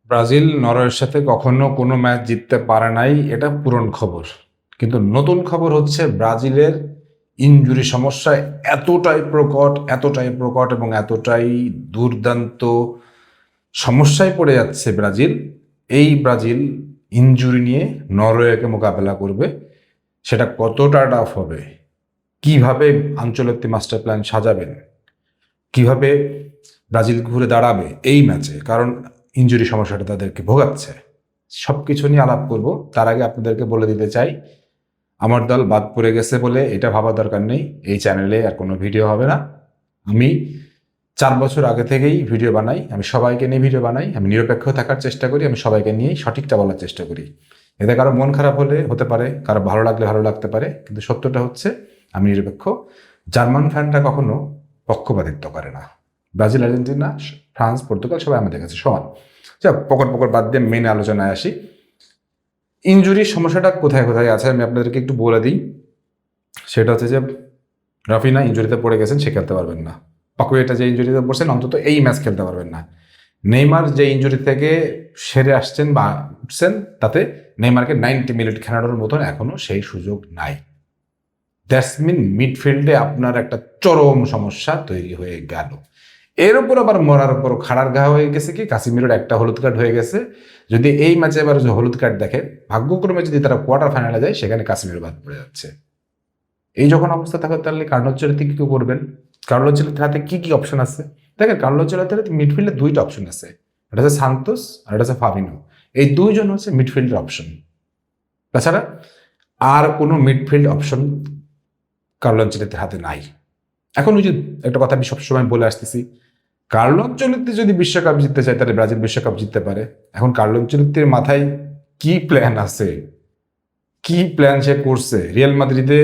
Brazil নরওয়ের সাথে কখনো কোনো ম্যাচ জিততে পারে নাই, এটা পুরনো খবর। কিন্তু নতুন খবর হচ্ছে ব্রাজিলের ইনজুরি সমস্যা এতটাই প্রকট এবং এতটাই দুর্দান্ত সমস্যায় পড়ে যাচ্ছে ব্রাজিল। এই ব্রাজিল ইনজুরি নিয়ে নরওয়েকে মোকাবেলা করবে, সেটা কতটা টাফ হবে, কিভাবে আঞ্চলিক মাস্টার প্ল্যান সাজাবেন, কিভাবে ব্রাজিল ঘুরে দাঁড়াবে এই ম্যাচে, কারণ ইনজুরি সমস্যাটা তাদেরকে ভোগাচ্ছে। সব কিছু নিয়ে আলাপ করব। তার আগে আপনাদেরকে বলে দিতে চাই, আমার দল বাদ পড়ে গেছে বলে এটা ভাবা দরকার নেই, এই চ্যানেলে আর কোনো ভিডিও হবে না। আমি 4 বছর আগে থেকেই ভিডিও বানাই, আমি সবাইকে নিয়ে ভিডিও বানাই, আমি নিরপেক্ষ থাকার চেষ্টা করি, আমি সবাইকে নিয়েই সঠিকটা বলার চেষ্টা করি। এতে কারো মন খারাপ হলে হতে পারে, কারো ভালো লাগলে ভালো লাগতে পারে, কিন্তু সত্যটা হচ্ছে আমি নিরপেক্ষ। জার্মান ফ্যানরা কখনো পক্ষপাতিত্ব করে না। ব্রাজিল, আর্জেন্টিনা, ফ্রান্স, পর্তুগাল সবাই আমাদের কাছে সমান। যা পকর বাদ দিয়ে মেন আলোচনায় আসি। ইনজুরির সমস্যাটা কোথায় কোথায় আছে আমি আপনাদেরকে একটু বলে দিই। সেটা হচ্ছে যে রাফিনা ইনজুরিতে পড়ে গেছেন, সে খেলতে পারবেন না। পাকুয়েটা যে ইনজুরিতে পড়ছেন, অন্তত এই ম্যাচ খেলতে পারবেন না। নেইমার যে ইনজুরি থেকে সেরে আসছেন বা উঠছেন, তাতে নেইমারকে 90 মিনিট খেলানোর মতন এখনো সেই সুযোগ নাই। দ্যাটস মিন মিডফিল্ডে আপনার একটা চরম সমস্যা তৈরি হয়ে গেল। এর উপর আবার মরার উপর খাড়ার ঘা হয়ে গেছে কি, কাসিমিরোর একটা হলুদ কার্ড হয়ে গেছে। যদি এই ম্যাচে এবার হলুদ কার্ড দেখে, ভাগ্যক্রমে যদি তারা কোয়ার্টার ফাইনালে যায়, সেখানে কাসিমিরো বাদ পড়ে যাচ্ছে। এই যখন অবস্থা থাকে, তাহলে কার্লো আনচেলত্তি কি করবেন? কার্লো আনচেলত্তির হাতে কি কি অপশন আছে? দেখেন, কার্লো আনচেলত্তির মিডফিল্ডে দুইটা অপশন আছে, এটা হচ্ছে সান্তোস আর এটা হচ্ছে ফাবিনো। এই দুইজন হচ্ছে মিডফিল্ডের অপশন। তাছাড়া আর কোনো মিডফিল্ড অপশন কার্লো আনচেলত্তির হাতে নাই। এখন ওই যে একটা কথা আমি সবসময় বলে আসতেছি, কার্লো আনচেলত্তি যদি বিশ্বকাপ জিততে চায়, তাহলে ব্রাজিল বিশ্বকাপ জিততে পারে। এখন কার্লো আনচেলত্তির মাথায় কি প্ল্যান আছে, কি প্ল্যান সে করছে? রিয়াল মাদ্রিদে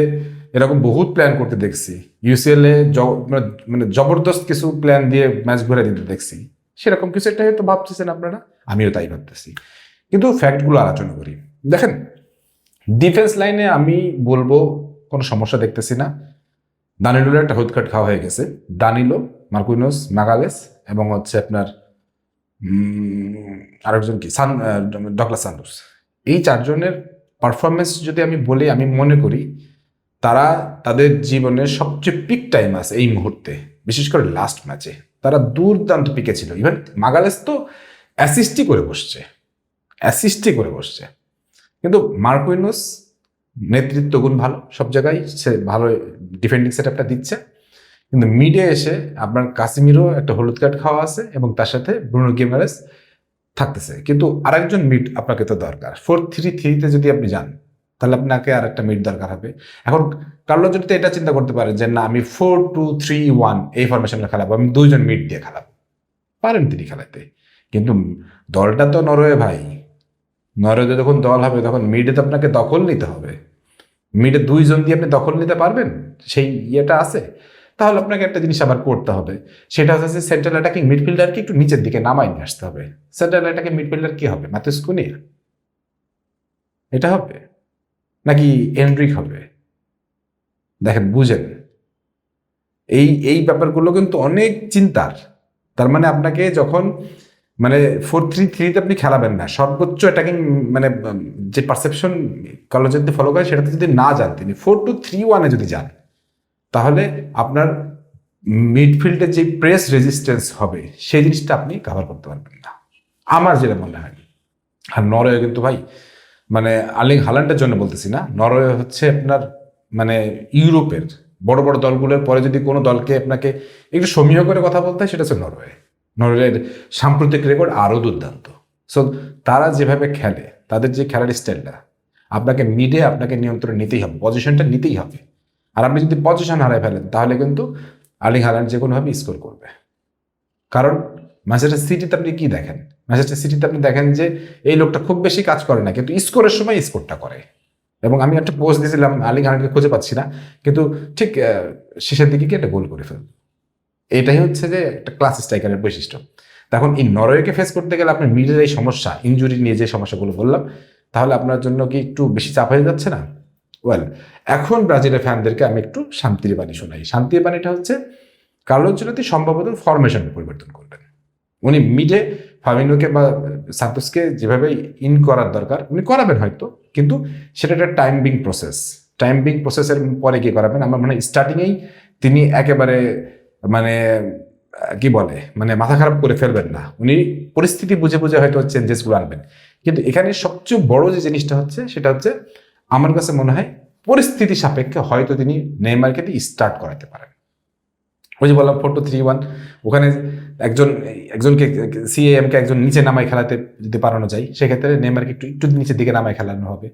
এরকম বহুত প্ল্যান করতে দেখছি, ইউসিএল এ মানে জবরদস্ত কিছু প্ল্যান দিয়ে ম্যাচ ঘুরে দিতে দেখছি। সেরকম কিছু একটা হয়তো ভাবতেছেন আপনারা, আমিও তাই ভাবতেছি। কিন্তু ফ্যাক্টগুলো আলোচনা করি। দেখেন, ডিফেন্স লাইনে আমি বলবো কোনো সমস্যা দেখতেছি না। দানিলোর একটা হলুদ কার্ড খাওয়া হয়ে গেছে। দানিলো, মার্কুইনোস, ম্যাগালেস এবং হচ্ছে আপনার আরেকজন কি ডগলাস সান্তোস, এই চারজনের পারফরমেন্স যদি আমি বলি, আমি মনে করি তারা তাদের জীবনের সবচেয়ে পিক টাইম আছে এই মুহূর্তে। বিশেষ করে লাস্ট ম্যাচে তারা দুর্দান্ত পিকে ছিল। ইভেন মাগালেস তো অ্যাসিস্টই করে বসছে। কিন্তু মার্কুইনোস নেতৃত্ব গুণ ভালো, সব জায়গায় সে ভালো ডিফেন্ডিং সেট আপটা দিচ্ছে। কিন্তু মিডে এসে আপনার কাসিমিরো একটা হলুদ কার্ড খাওয়া আছে এবং তার সাথে ব্রুনো গিমারেস থাকতেছে। কিন্তু আরেকজন মিড আপনাকে তো দরকার। 4-3-3-তে যদি আপনি যান, তাহলে আপনাকে আর একটা মিড দরকার হবে। এখন কার্লো যদি এটা চিন্তা করতে পারেন যে না, আমি 4-2-3-1 এই ফরমেশনে খেলাবো, আমি দুইজন মিড দিয়ে খেলাবো, পারেন তিনি খেলাতে। কিন্তু দলটা তো নরওয়ে ভাই, নরওয়ে যখন দল হবে তখন মিডে তো আপনাকে দখল নিতে হবে। মিডে দুইজন দিয়ে আপনি দখল নিতে পারবেন? সেই ইয়েটা আছে? তাহলে আপনাকে একটা জিনিস আবার করতে হবে, সেটা হচ্ছে সেন্ট্রাল অ্যাটাকিং মিডফিল্ডারকে একটু নিচের দিকে নামাই নিয়ে আসতে হবে। সেন্ট্রাল অ্যাটাকিং মিডফিল্ডার কি হবে? মাতিউস কুনিয়া এটা হবে, নাকি এনরিক হবে? দেখেন, বুঝেন, এই এই ব্যাপারগুলো কিন্তু অনেক চিন্তার। তার মানে আপনাকে যখন মানে 4-3-3-তে আপনি খেলাবেন না, সর্বোচ্চ অ্যাটাকিং মানে যে পারসেপশন কলেজ যদি ফলো করে, সেটাতে যদি না যান, তিনি 4-2-3-1-এ যদি যান, তাহলে আপনার মিডফিল্ডে যে প্রেস রেজিস্ট্যান্স হবে, সেই জিনিসটা আপনি কভার করতে পারবেন না, আমার যেটা মনে হয়। আর নরওয়ে কিন্তু ভাই, মানে আর্লিং হাল্যান্ডের জন্য বলতেছি না, নরওয়ে হচ্ছে আপনার মানে ইউরোপের বড় বড় দলগুলোর পরে যদি কোনো দলকে আপনাকে একটু সমীহ করে কথা বলতে হয়, সেটা হচ্ছে নরওয়ে। নরওয়ের সাম্প্রতিক রেকর্ড আরও দুর্দান্ত। সো তারা যেভাবে খেলে, তাদের যে খেলার স্টাইলটা, আপনাকে মিডে আপনাকে নিয়ন্ত্রণ নিতেই হবে, পজিশনটা নিতেই হবে। আর আপনি যদি পজিশন হারায় ফেলেন, তাহলে কিন্তু আর্লিং হাল্যান্ড যে কোনোভাবে স্কোর করবে। কারণ ম্যানচেস্টার সিটিতে আপনি কি দেখেন? ম্যানচেস্টার সিটিতে আপনি দেখেন যে এই লোকটা খুব বেশি কাজ করে না, কিন্তু স্কোরের সময় স্কোরটা করে। এবং আমি একটা পোস্ট দিয়েছিলাম, আর্লিং হাল্যান্ডকে খুঁজে পাচ্ছি না, কিন্তু ঠিক শেষের দিকে কি একটা গোল করে ফেলবে। এটাই হচ্ছে যে একটা ক্লাস স্ট্রাইকারের বৈশিষ্ট্য। তখন এই নরওয়েকে ফেস করতে গেলে আপনার মিডের এই সমস্যা, ইনজুরি নিয়ে যে সমস্যাগুলো বললাম, তাহলে আপনার জন্য কি একটু বেশি চাপ হয়ে যাচ্ছে না? ওয়েল, এখন ব্রাজিলের ফ্যানদেরকে আমি একটু শান্তির বাণী শোনাই। শান্তির বাণীটা হচ্ছে, কার্লো আনচেলত্তি সম্ভবত ফরমেশন পরিবর্তন করবেন। উনি মিডে ফার্মিনোকে বা সান্তোসকে যেভাবে ইন করার দরকার উনি করাবেন হয়তো, কিন্তু সেটা একটা টাইম বিং প্রসেসের পরে কি করাবেন আমার মনে হয় স্টার্টিংয়েই তিনি একেবারে মানে কি বলে মানে মাথা খারাপ করে ফেলবেন না, উনি পরিস্থিতি বুঝে বুঝে হয়তো চেঞ্জেসগুলো আনবেন। কিন্তু এখানে সবচেয়ে বড় যে জিনিসটা হচ্ছে সেটা হচ্ছে আমার কাছে মনে হয় পরিস্থিতি সাপেক্ষে হয়তো তিনি নেইমারকে দিয়ে স্টার্ট করাতে পারেন। ওই যে বললাম 4-2-3-1, ওখানে একজনকে সিএএম কে একজন নিচে নামায় খেলাতে যদি পারানো যায়, সেক্ষেত্রে নেইমারকে একটু একটু নিচের দিকে নামায় খেলানো হবে।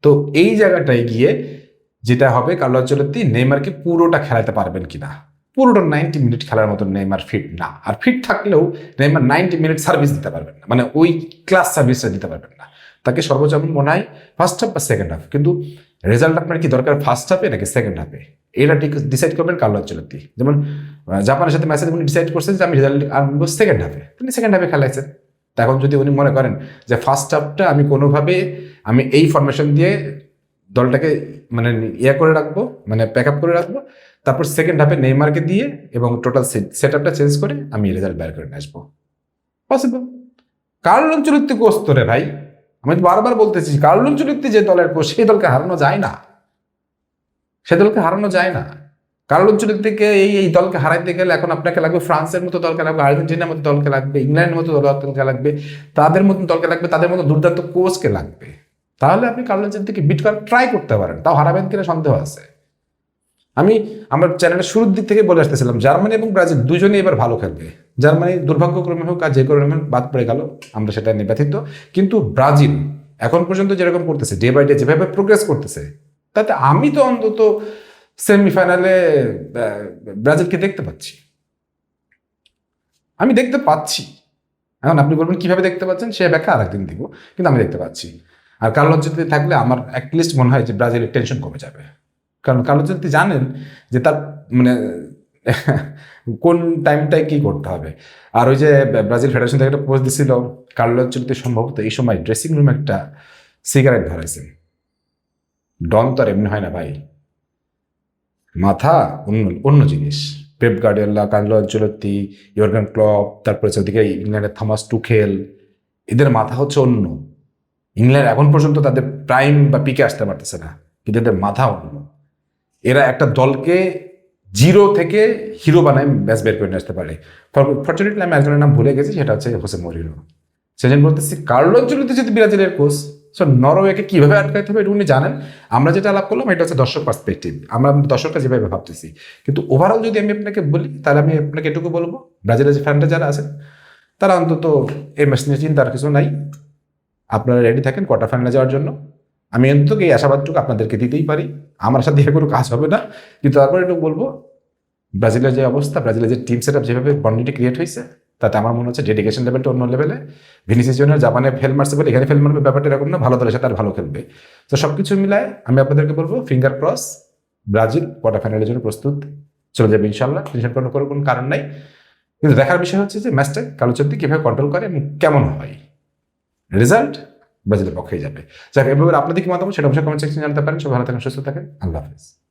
তো এই জায়গাটায় গিয়ে যেটা হবে, কার্লো আনচেলত্তি নেইমারকে পুরোটা খেলাতে পারবেন কিনা, পুরোটা 90 মিনিট খেলার মতো নেইমার ফিট না, আর ফিট থাকলেও নেইমার 90 মিনিট সার্ভিস দিতে পারবেন না, মানে ওই ক্লাস সার্ভিসটা দিতে পারবেন না। তাকে সর্বোচ্চ আমার মনে হয় ফার্স্ট হাফ বা সেকেন্ড হাফ, কিন্তু রেজাল্ট আপনার কি দরকার ফার্স্ট হাফে নাকি সেকেন্ড হাফে, এটা ঠিক ডিসাইড করবেন কার্লো আনচেলত্তি। যেমন জাপানের সাথে ম্যাচে উনি ডিসাইড করছেন যে আমি রেজাল্ট আনবো সেকেন্ড হাফে, তিনি সেকেন্ড হাফে খেলাইছেন। এখন যদি উনি মনে করেন যে ফার্স্ট হাফটা আমি কোনোভাবে আমি এই ফরমেশন দিয়ে দলটাকে মানে ইয়ে করে রাখবো, মানে প্যাক আপ করে রাখবো, তারপর সেকেন্ড হাফে নেইমারকে দিয়ে এবং টোটাল সেট আপটা চেঞ্জ করে আমি রেজাল্ট বের করে নিয়ে আসবো, পসিবল। কার্লো আনচেলত্তি কোচ তো রে ভাই, আমি বারবার বলতেছি কার্লো আনচেলত্তি যে দলের কোচ সেই দলকে হারানো যায় না, সে দলকে হারানো যায় না। কার্লো আনচেলত্তিকে এই দলকে হারাইতে গেলে এখন আপনাকে লাগবে ফ্রান্সের মতো দলকে লাগবে, আর্জেন্টিনার মতো দলকে লাগবে, ইংল্যান্ডের মতো দলকে লাগবে, তাদের মতন দলকে লাগবে, তাদের মতো দুর্দান্ত কোচকে লাগবে, তাহলে আপনি কার্লো আনচেলত্তিকে বিট করার ট্রাই করতে পারেন। তাও হারাবেন কিনা সন্দেহ আছে। আমি আমার চ্যানেলের শুরুর দিক থেকে বলে আসতেছিলাম জার্মানি এবং ব্রাজিল দুজনেই এবার ভালো খেলবে। জার্মানি দুর্ভাগ্যক্রমে হোক আর যে কারণে হোক বাদ পড়ে গেল, আমরা সেটা নিয়ে ব্যথিত। কিন্তু ব্রাজিল এখন পর্যন্ত যেরকম করতেছে, ডে বাই ডে যেভাবে প্রোগ্রেস করতেছে, তাতে আমি তো অন্তত সেমিফাইনালে ব্রাজিলকে দেখতে পাচ্ছি, আমি দেখতে পাচ্ছি। এখন আপনি বলবেন কিভাবে দেখতে পাচ্ছেন, সে ব্যাখ্যা আরেকদিন দিব, কিন্তু আমি দেখতে পাচ্ছি। আর কার্লো আনচেলত্তি থাকলে আমার অ্যাটলিস্ট মনে হয় যে ব্রাজিলের টেনশন কমে যাবে, কারণ কার্লো আনচেলত্তি জানেন যে তার মানে কোন টাইমটায় কি করতে হবে। আর ওই যে ব্রাজিল ফেডারেশন থেকে একটা পোস্ট দিছিল, কার্লো আনচেলত্তি সম্ভবত এই সময় ড্রেসিং রুমে একটা সিগারেট ধরাইছেন। ডন তো আর এমনি হয় না ভাই, মাথা অন্য অন্য জিনিস। Pep Guardiola, Carlo Ancelotti, Jurgen Klopp, তারপরে ওদিকে ইংল্যান্ডের থমাস টুখেল, এদের মাথা হচ্ছে অন্য। ইংল্যান্ড এখন পর্যন্ত তাদের প্রাইম বা পিকে আসতে পারতেছে না, কিন্তু এদের মাথা অন্য। এরা একটা দলকে জিরো থেকে হিরো বানায় ম্যাচ বের করে নিয়ে আসতে পারে। ফর্চুনেটলি আমি একজনের নাম ভুলে গেছি, সেটা হচ্ছে হোসে মরিনো। সেজন্য বলতেছি কার্লো আনচেলত্তি যদি ব্রাজিলের কোচ, সো নরওয়েকে কিভাবে আটকাইতে হবে এটা উনি জানেন। আমরা যেটা আলাপ করলাম এটা হচ্ছে দর্শক পার্সপেক্টিভ, আমরা দর্শকরা যেভাবে ভাবতেছি। কিন্তু ওভারঅল যদি আমি আপনাকে বলি, তাহলে আমি আপনাকে এটুকু বলবো, ব্রাজিলের যে ফ্যানরা যারা আছেন তারা অন্তত এই ম্যাচ নিয়ে চিন্তার কিছু নাই, আপনারা রেডি থাকেন কোয়ার্টার ফাইনালে যাওয়ার জন্য। আমি অন্তত এই আশাবাদটুকু আপনাদেরকে দিতেই পারি, আমার সাথে কোনো কাজ হবে না, কিন্তু তারপরে একটু বলবো ব্রাজিলের যে অবস্থা, ব্রাজিলের যে টিম সেট আপ যেভাবে বন্ডিংটি ক্রিয়েট হয়েছে, তাতে আমার মনে হচ্ছে ডেডিকেশন লেভেলটা অন্য লেভেলে। ভিনিসিয়াস জুনিয়র জাপানে ফেল মারছে বলে এখানে ফেল মারবে, ব্যাপারটা এরকম না, ভালো দলের সাথে আর ভালো খেলবে। তো সবকিছু মিলায় আমি আপনাদেরকে বলবো ফিঙ্গার ক্রস, ব্রাজিল কোয়ার্টার ফাইনালের জন্য প্রস্তুত চলে যাবে ইনশাল্লাহ, টেনশন করার কোনো কারণ নাই। কিন্তু দেখার বিষয় হচ্ছে যে ম্যাচটা কার্লো আনচেলত্তি কিভাবে কন্ট্রোল করে এবং কেমন হয়, রেজাল্ট ব্রাজিলের পক্ষেই যাবে। যাক, এভাবে আপনাদের কি মতামত সেটা অবশ্যই কমেন্ট সেকশনে জানাতে পারেন। সব ভালো থাকেন, সুস্থ থাকেন, আল্লাহ হাফেজ।